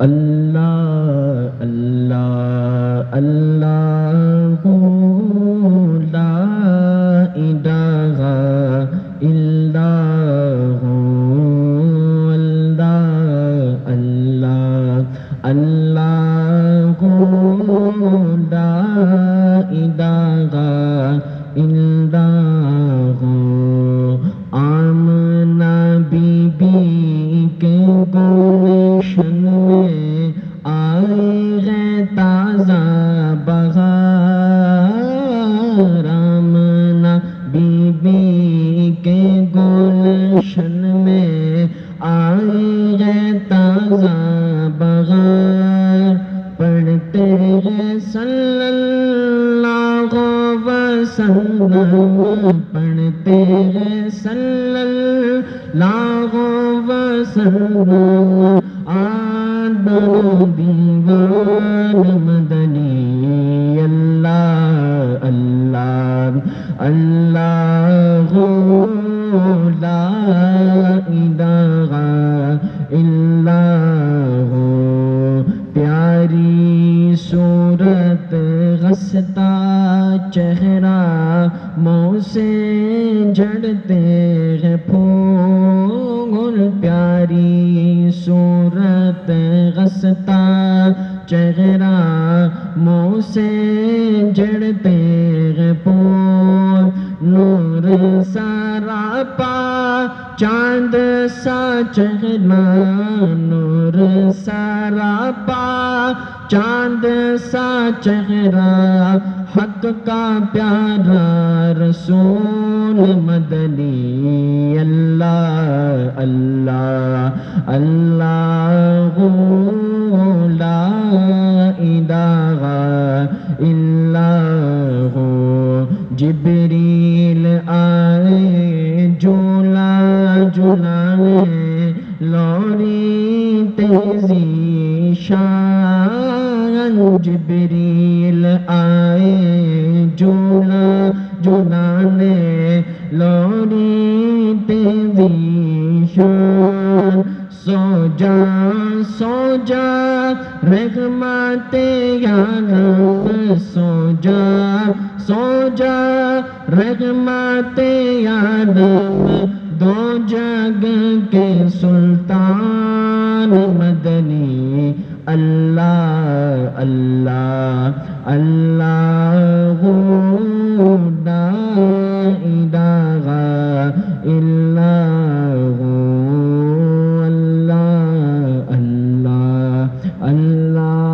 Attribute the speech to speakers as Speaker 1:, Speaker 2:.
Speaker 1: اللہ اللہ اللہ لا الہ الا اللہ اللہ اللہ لا الہ الا آمنہ بی بی کے گلشن میں آئی ہے تازہ بہار آمنہ بی بی کے گلشن میں آئی ہے تازہ بہار پڑھتے ہیں صلی اللہ وسلم پڑھتے ہیں صلی اللہ وسلم آدم دیوان مدنی اللہ اللہ اللہ لا الہ الا پیاری صورت غصتا چہرہ منہ سے جھڑتے ہیں پھول پیاری صورت غصتا چہرہ منہ سے جھڑتے ہیں پھول نور سراپا چاند سا چہرہ نور سراپا چاند سا چہرہ حق کا پیارا رسول مدنی اللہ اللہ اللہ لا الہ الا جبریل آئے جھولا جھولانے لوری تیزی شان جبریل آئے جھولا جھولانے لوری تیزی شان سو جا رحمت یا رب سو جا رحمت یا رب دو جگ کے سلطان مدنی اللہ اللہ اللہ لا الہ الا اللہ اللہ اللہ